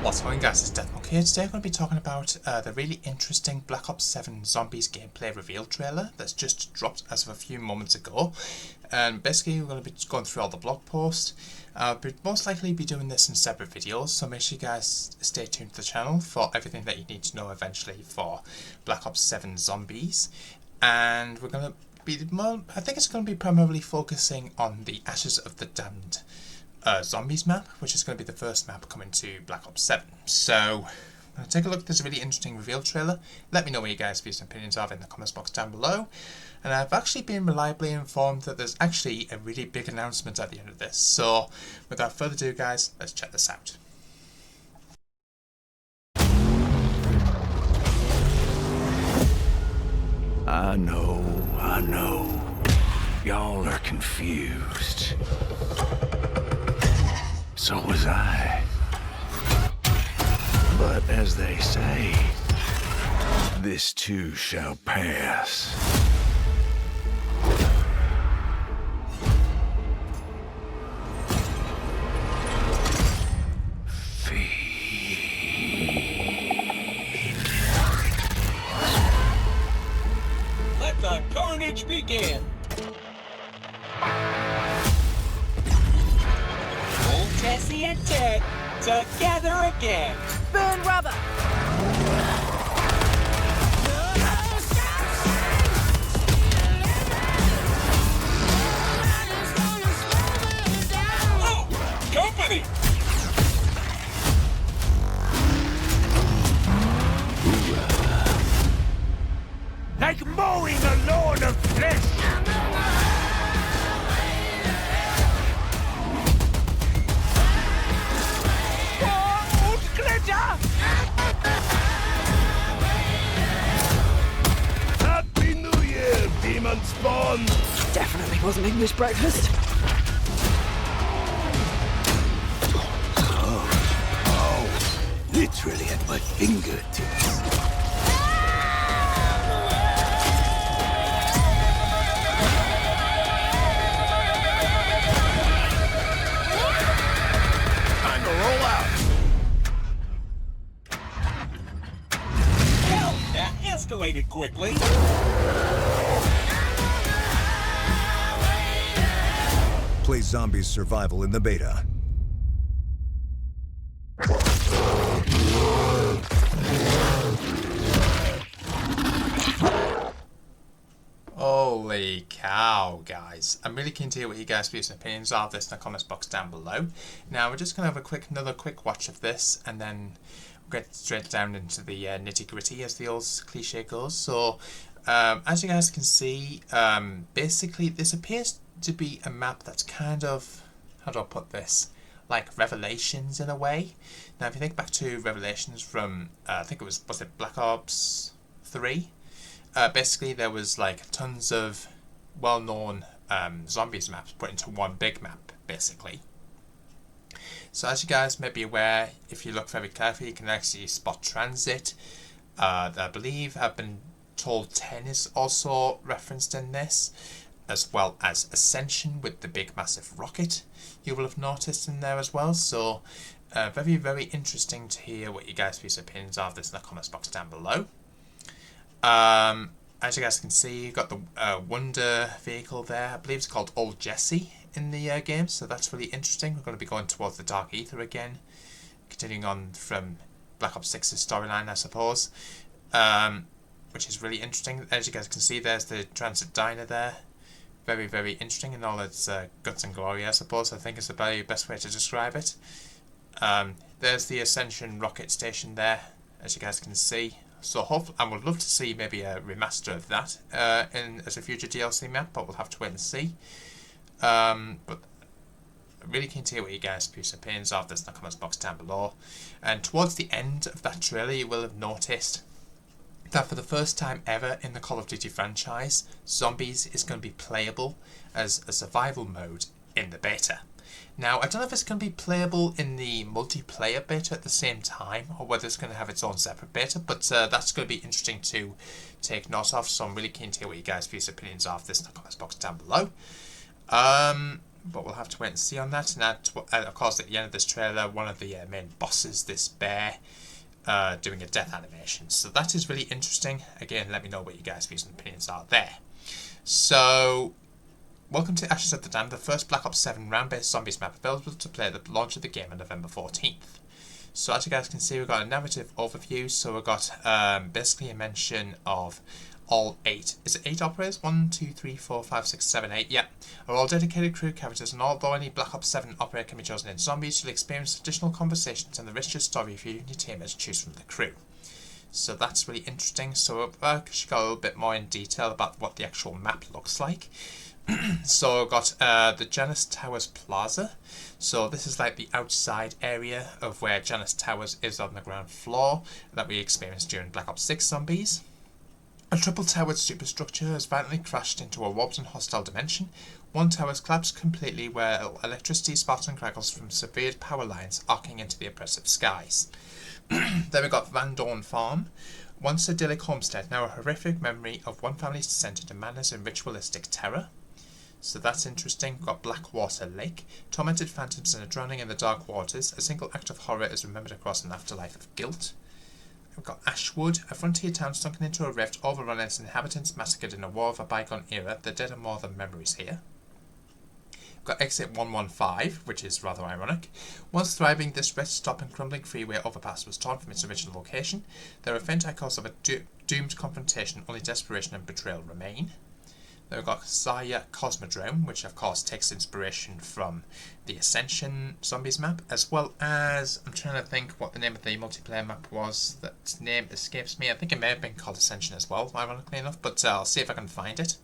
What's going on, guys? It's Deathmark here. Today I'm going to be talking about the really interesting Black Ops 7 Zombies gameplay reveal trailer that's just dropped as of a few moments ago. And basically we're going to be going through all the blog posts. I'll most likely be doing this in separate videos, so make sure you guys stay tuned to the channel for everything that you need to know eventually for Black Ops 7 Zombies. And we're going to be I think it's going to be primarily focusing on the Ashes of the Damned Zombies map, which is going to be the first map coming to Black Ops 7. So, take a look at this really interesting reveal trailer. Let me know what you guys' views and opinions are in the comments box down below. And I've actually been reliably informed that there's actually a really big announcement at the end of this. So, without further ado, guys, let's check this out. I know. Y'all are confused. So was I. But as they say, this too shall pass. Let the carnage begin! Old Tessie and Ted, together again! Burn rubber! Oh! Company! Like mowing a lawn of flesh! Happy New Year, demon spawn! Definitely wasn't English breakfast. Literally at my fingertips. Time to roll out. Well, that escalated quickly. Play Zombies Survival in the beta. Holy cow, guys. I'm really keen to hear what you guys' views and opinions are of this in the comments box down below. Now, we're just going to have another quick watch of this, and then we'll get straight down into the nitty-gritty, as the old cliche goes. So, as you guys can see, basically, this appears to be a map that's kind of, how do I put this, like Revelations in a way. Now, if you think back to Revelations from, I think was it Black Ops 3? Basically, there was like tons of well-known zombies maps put into one big map, basically. So as you guys may be aware, if you look very carefully, you can actually spot transit. I believe I've been told 10 is also referenced in this, as well as Ascension with the big massive rocket you will have noticed in there as well. So very, very interesting to hear what you guys' views and opinions are of this in the comments box down below. As you guys can see, you've got the Wonder vehicle there. I believe it's called Old Jesse in the game, so that's really interesting. We're going to be going towards the Dark Ether again, continuing on from Black Ops 6's storyline, I suppose, which is really interesting. As you guys can see, there's the Transit Diner there. Very, very interesting in all its guts and glory, I suppose. I think is the very best way to describe it. There's the Ascension rocket station there, as you guys can see. So hopefully, I would love to see maybe a remaster of that as a future DLC map, but we'll have to wait and see. But really keen to hear what you guys' views and opinions of this in the comments box down below. And towards the end of that trailer, you will have noticed that for the first time ever in the Call of Duty franchise, Zombies is going to be playable as a survival mode in the beta. Now, I don't know if it's going to be playable in the multiplayer beta at the same time, or whether it's going to have its own separate beta, but that's going to be interesting to take note of, so I'm really keen to hear what you guys' views and opinions are of this in the comments box down below. but we'll have to wait and see on that. And of course, at the end of this trailer, one of the main bosses, this bear, doing a death animation. So that is really interesting. Again, let me know what you guys' views and opinions are there. So, welcome to Ashes of the Dam, the first Black Ops 7 round-based zombies map available to play at the launch of the game on November 14th. So as you guys can see, we've got a narrative overview. So we've got basically a mention of all 8. Is it 8 operators? 1, 2, 3, 4, 5, 6, 7, 8. Yeah. Are all dedicated crew characters, and although any Black Ops 7 operator can be chosen in zombies, you'll experience additional conversations and the richer story for you and your team as you choose from the crew. So that's really interesting. So we've actually got a little bit more in detail about what the actual map looks like. So I've got the Janus Towers Plaza. So this is like the outside area of where Janus Towers is on the ground floor that we experienced during Black Ops 6 zombies. A triple-towered superstructure has violently crashed into a warped and hostile dimension. One tower has collapsed completely, where electricity sparks and crackles from severed power lines arcing into the oppressive skies. Then we've got Van Dorn Farm. Once idyllic homestead, now a horrific memory of one family's descent into madness and ritualistic terror. So that's interesting. We've got Blackwater Lake. Tormented phantoms and a drowning in the dark waters. A single act of horror is remembered across an afterlife of guilt. We've got Ashwood, a frontier town sunken into a rift, overrun, its inhabitants massacred in a war of a bygone era. The dead are more than memories here. We've got Exit 115, which is rather ironic. Once thriving, this rest-stop and crumbling freeway overpass was torn from its original location. There are faint echoes of a doomed confrontation, only desperation and betrayal remain. Then we've got Saya Cosmodrome, which of course takes inspiration from the Ascension Zombies map, as well as, I'm trying to think what the name of the multiplayer map was. That name escapes me. I think it may have been called Ascension as well, ironically enough, but I'll see if I can find it.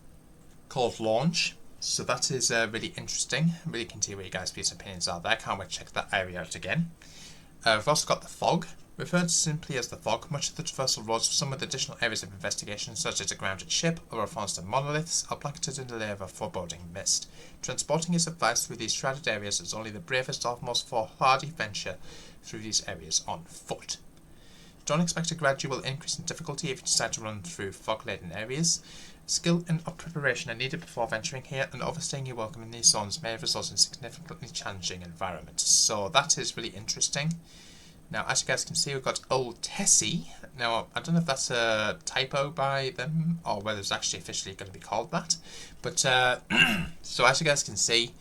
Called Launch. So that is really interesting. I'm really keen to hear what you guys' views and opinions are there. Can't wait to check that area out again. We've also got the Fog. Referred to simply as the Fog, much of the traversal roads for some of the additional areas of investigation, such as a grounded ship or a forest of monoliths, are blanketed in a layer of a foreboding mist. Transporting is advised through these shrouded areas as only the bravest or most foolhardy venture through these areas on foot. Don't expect a gradual increase in difficulty if you decide to run through fog-laden areas. Skill and preparation are needed before venturing here, and overstaying your welcome in these zones may result in significantly challenging environments. So that is really interesting. Now, as you guys can see, we've got Old Tessie. Now, I don't know if that's a typo by them, or whether it's actually officially going to be called that. But, so as you guys can see,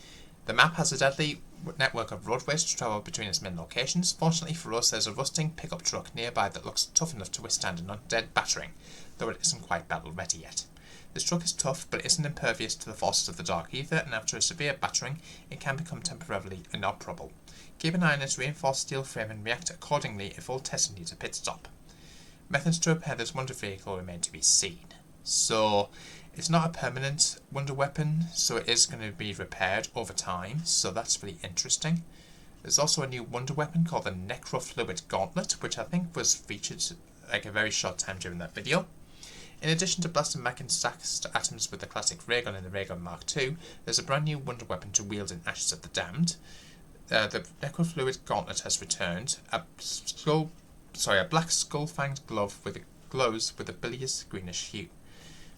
the map has a deadly network of roadways to travel between its main locations. Fortunately for us, there's a rusting pickup truck nearby that looks tough enough to withstand an undead battering, though it isn't quite battle ready yet. This truck is tough, but isn't impervious to the forces of the dark either, and after a severe battering, it can become temporarily inoperable. Keep an eye on its reinforced steel frame and react accordingly if Old Tessie needs a pit stop. Methods to repair this wonder vehicle remain to be seen. So, it's not a permanent wonder weapon, so it is going to be repaired over time, so that's really interesting. There's also a new wonder weapon called the Necrofluid Gauntlet, which I think was featured like a very short time during that video. In addition to blasting back in stacks to atoms with the classic ray gun in the Ray Gun Mark II, there's a brand new wonder weapon to wield in Ashes of the Damned. The Necrofluid Gauntlet has returned. A black skull-fanged glove glows with a bilious greenish hue.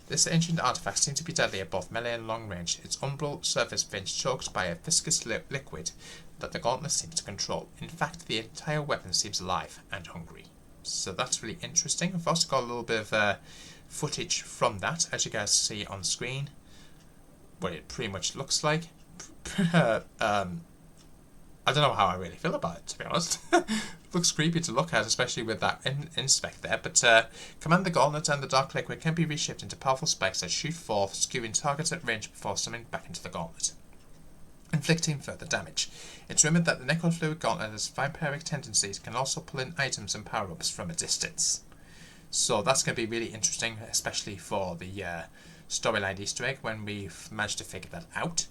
This ancient artifact seems to be deadly at both melee and long range, its umbral surface being choked by a viscous liquid that the gauntlet seems to control. In fact, the entire weapon seems alive and hungry. So that's really interesting. I've also got a little bit of footage from that, as you guys see on screen, what it pretty much looks like. I don't know how I really feel about it, to be honest. Looks creepy to look at, especially with that inspect there, but Command the Gauntlet and the Dark Liquid can be reshaped into powerful spikes that shoot forth, skewing targets at range before summoning back into the Gauntlet, inflicting further damage. It's rumoured that the Necrofluid Gauntlet has vampiric tendencies, can also pull in items and power-ups from a distance. So that's going to be really interesting, especially for the storyline Easter egg when we've managed to figure that out.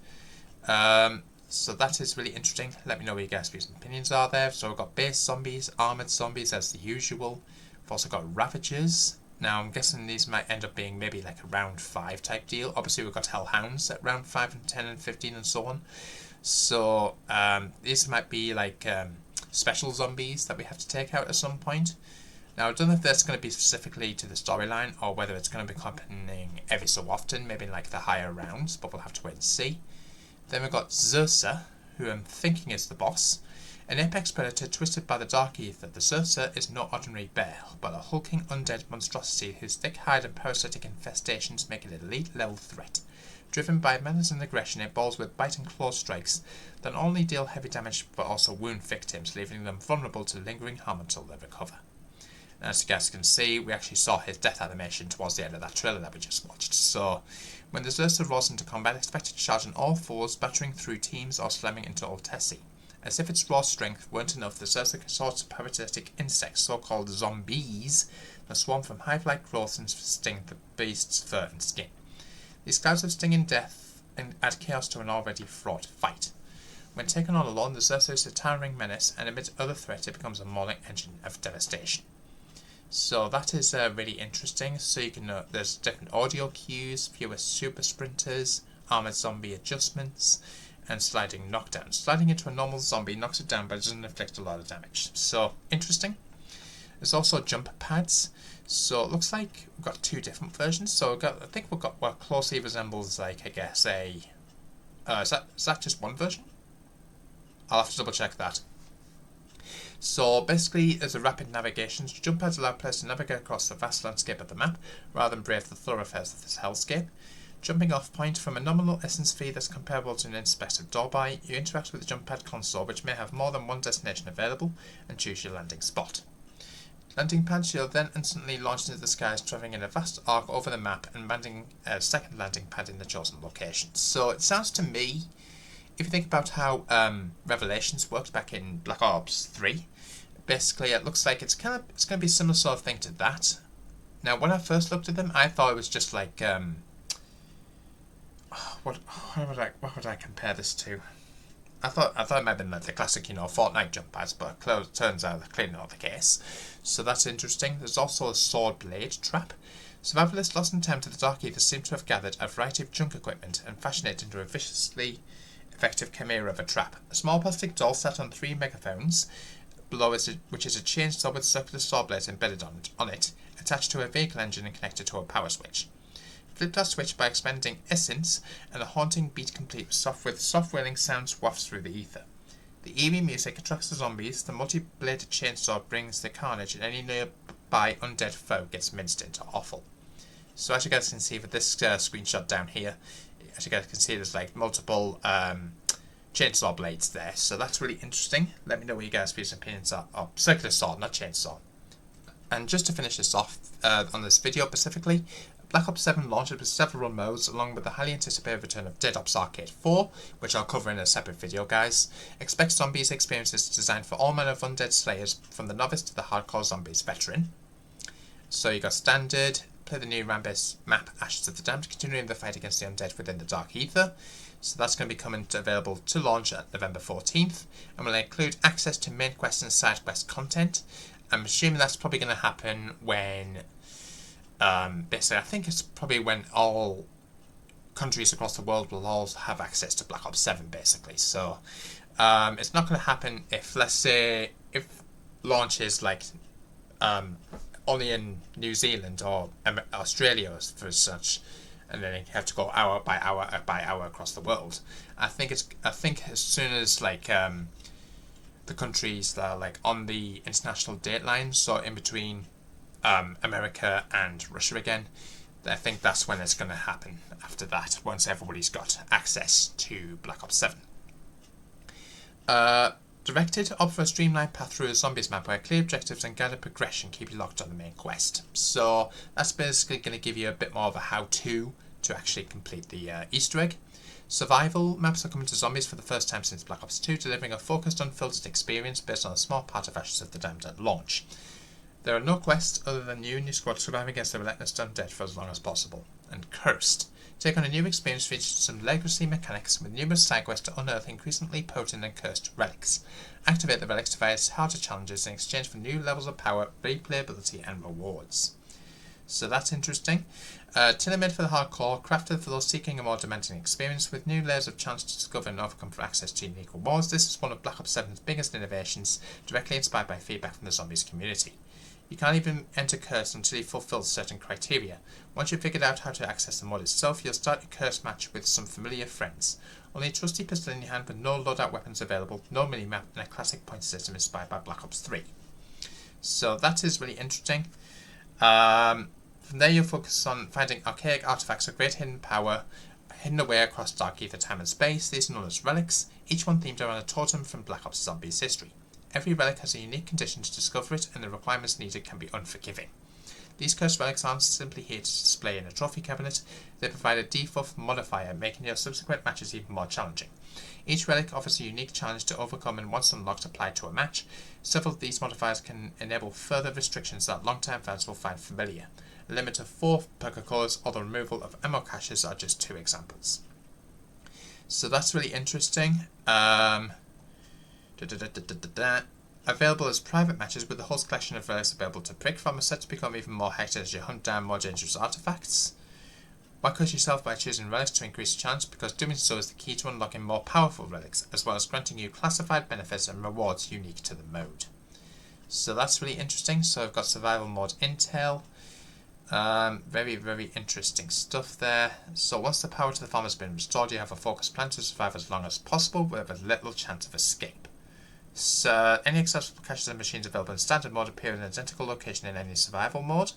So that is really interesting. Let me know what your guys' views and opinions are there. So we've got base zombies, armoured zombies as the usual. We've also got Ravagers. Now I'm guessing these might end up being maybe like a round 5 type deal. Obviously we've got Hellhounds at round 5 and 10 and 15 and so on. So these might be like special zombies that we have to take out at some point. Now I don't know if that's going to be specifically to the storyline or whether it's going to be happening every so often, maybe in like the higher rounds, but we'll have to wait and see. Then we've got Zursa, who I'm thinking is the boss. An apex predator twisted by the dark ether, the Zursa is no ordinary bear, but a hulking undead monstrosity whose thick hide and parasitic infestations make it an elite-level threat. Driven by malice and aggression, it balls with bite and claw strikes that not only deal heavy damage but also wound victims, leaving them vulnerable to lingering harm until they recover. And as you guys can see, we actually saw his death animation towards the end of that trailer that we just watched. So, when the Zursa rolls into combat, expect it to charge on all fours, battering through teams or slamming into old Tessie. As if its raw strength weren't enough, the Zursa consorts of parasitic insects, so-called zombies, that swarm from hive-like growths and sting the beast's fur and skin. These clouds of stinging death add chaos to an already fraught fight. When taken on alone, the Zursa is a towering menace, and amid other threats, it becomes a mauling engine of devastation. So that is really interesting. So you can there's different audio cues, fewer super sprinters, armored zombie adjustments, and sliding knockdown. Sliding into a normal zombie knocks it down but doesn't inflict a lot of damage. So interesting. There's also jump pads. So it looks like we've got two different versions. So I think we've got what closely resembles, like, I guess a is that just one version? I'll have to double check that. So basically, as a rapid navigation, jump pads allow players to navigate across the vast landscape of the map rather than brave the thoroughfares of this hellscape. Jumping off point from a nominal essence fee that's comparable to an inspective door buy, you interact with the jump pad console, which may have more than one destination available, and choose your landing spot. Landing pads, you'll then instantly launch into the skies, travelling in a vast arc over the map and landing a second landing pad in the chosen location. So it sounds to me, if you think about how Revelations worked back in Black Ops 3, basically it looks like it's going to be a similar sort of thing to that. Now, when I first looked at them, I thought it was just like what would I compare this to? I thought it might have been like the classic, Fortnite jump pads, but it turns out that's clearly not the case. So that's interesting. There's also a sword blade trap. Survivalists lost in time to the Dark Ether seem to have gathered a variety of junk equipment and fashioned it into a viciously effective chimera of a trap. A small plastic doll sat on 3 megaphones below it, which is a chainsaw with circular saw blades embedded on it, attached to a vehicle engine and connected to a power switch. Flip that switch by expending essence, and a haunting beat complete with soft wailing sounds wafts through the ether. The eerie music attracts the zombies, the multi-bladed chainsaw brings the carnage, and any nearby undead foe gets minced into offal. So as you guys can see with this screenshot down here, as you guys can see there's like multiple chainsaw blades there, so that's really interesting. Let me know what you guys' views and opinions are. Oh, circular saw, not chainsaw. And just to finish this off on this video specifically, Black Ops 7 launches with several run modes, along with the highly anticipated return of Dead Ops Arcade 4, which I'll cover in a separate video, guys. Expect zombies experiences designed for all manner of undead slayers, from the novice to the hardcore zombies veteran. So you got standard, play the new RAM-based map Ashes of the Damned, continuing the fight against the undead within the Dark Ether. So that's going to be available to launch at November 14th, and will include access to main quest and side quest content. I'm assuming that's probably going to happen when basically, I think it's probably when all countries across the world will all have access to Black Ops 7, basically. So, it's not going to happen if, let's say, if launches like only in New Zealand or Australia for such, and then you have to go hour by hour across the world. I think as soon as like the countries that are like on the international date line, so in between America and Russia again, I think that's when it's going to happen after that, once everybody's got access to Black Ops 7. Directed, opt for a streamlined path through a zombies map where clear objectives and guided progression keep you locked on the main quest. So that's basically going to give you a bit more of a how-to to actually complete the Easter egg. Survival maps are coming to zombies for the first time since Black Ops 2, delivering a focused, unfiltered experience based on a small part of Ashes of the Damned at launch. There are no quests other than you and your squad surviving against the relentless undead for as long as possible. And Cursed. Take on a new experience featuring some legacy mechanics with numerous side quests to unearth increasingly potent and cursed relics. Activate the relics to face harder challenges in exchange for new levels of power, replayability and rewards. So that's interesting. Tailor-made for the hardcore, crafted for those seeking a more demanding experience with new layers of chance to discover and overcome for access to unique rewards. This is one of Black Ops 7's biggest innovations, directly inspired by feedback from the zombies community. You can't even enter curse until you fulfill certain criteria. Once you've figured out how to access the mod itself, you'll start your curse match with some familiar friends. Only a trusty pistol in your hand with no loadout weapons available, no minimap, and a classic point system inspired by Black Ops 3. So that is really interesting. From there you'll focus on finding archaic artifacts of great hidden power, hidden away across dark ether, time and space. These are known as relics, each one themed around a totem from Black Ops Zombies history. Every relic has a unique condition to discover it, and the requirements needed can be unforgiving. These cursed relics aren't simply here to display in a trophy cabinet, they provide a debuff modifier, making your subsequent matches even more challenging. Each relic offers a unique challenge to overcome, and once unlocked, applied to a match. Several of these modifiers can enable further restrictions that long-term fans will find familiar. A limit of 4 Coca-Colas or the removal of ammo caches are just 2 examples. So that's really interesting. Available as private matches with the whole collection of relics available to pick from are set to become even more hectic as you hunt down more dangerous artifacts. Why curse yourself by choosing relics to increase the chance? Because doing so is the key to unlocking more powerful relics, as well as granting you classified benefits and rewards unique to the mode. So that's really interesting. So I've got survival mode intel. Very, very interesting stuff there. So once the power to the farm has been restored, you have a focused plan to survive as long as possible with as little chance of escape. So any accessible caches and machines available in standard mode appear in an identical location in any survival mode.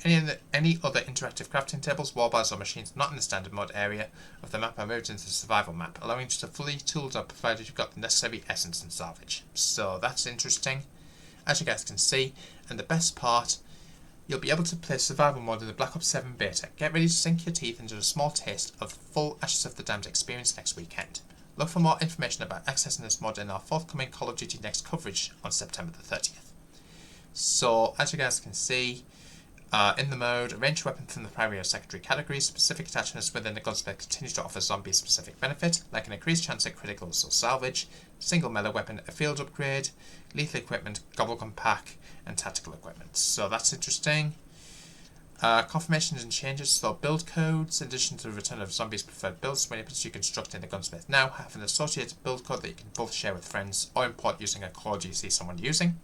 Any other interactive crafting tables, warbars or machines not in the standard mode area of the map are moved into the survival map, allowing you to fully tooled up provided you've got the necessary essence and salvage. So that's interesting, as you guys can see. And the best part, you'll be able to play survival mode in the Black Ops 7 beta. Get ready to sink your teeth into a small taste of the full Ashes of the Damned experience next weekend. Look for more information about accessing this mod in our forthcoming Call of Duty Next coverage on September the 30th. So, as you guys can see, in the mode, a range of weapons from the primary or secondary categories, specific attachments within the gunsmith continue to offer zombie-specific benefit, like an increased chance at criticals or salvage, single melee weapon, a field upgrade, lethal equipment, gobblegum pack, and tactical equipment. So that's interesting. Confirmations and changes, so build codes, in addition to the return of zombies' preferred builds, weapons you construct in the gunsmith now have an associated build code that you can both share with friends or import using a code you see someone using.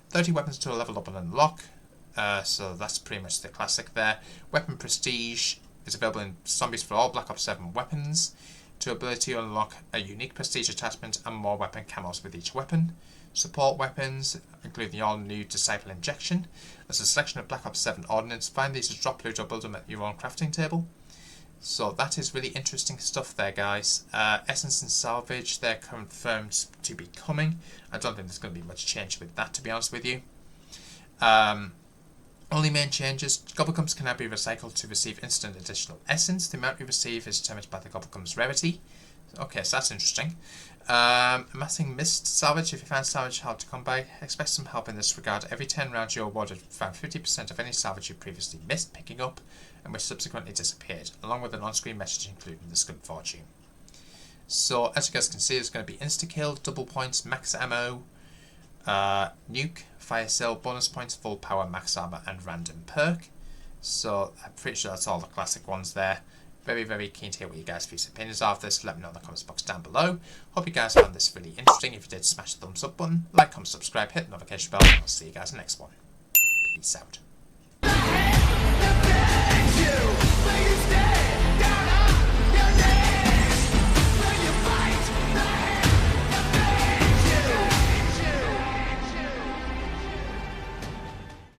30 weapons to level up and unlock, so that's pretty much the classic there. Weapon prestige is available in zombies for all Black Ops 7 weapons, to ability to unlock a unique prestige attachment and more weapon camos with each weapon. Support weapons, including the all-new Disciple Injection. There's a selection of Black Ops 7 ordnance. Find these as drop loot or build them at your own crafting table. So that is really interesting stuff there, guys. Essence and salvage, they're confirmed to be coming. I don't think there's going to be much change with that, to be honest with you. Only main changes, Gobblegums can now be recycled to receive instant additional essence. The amount you receive is determined by the Gobblegum's rarity. Okay, so that's interesting. Amassing missed salvage. If you find salvage hard to come by, expect some help in this regard. Every 10 rounds you're awarded around 50% of any salvage you previously missed picking up and which subsequently disappeared, along with an on-screen message including this good fortune. So as you guys can see, there's going to be insta-kill, double points, max ammo, nuke, fire sale, bonus points, full power, max armor, and random perk. So I'm pretty sure that's all the classic ones there. Very, very keen to hear what you guys' views and opinions are of this. Let me know in the comments box down below. Hope you guys found this really interesting. If you did, smash the thumbs up button, like, comment, subscribe, hit the notification bell, and I'll see you guys in the next one. Peace out.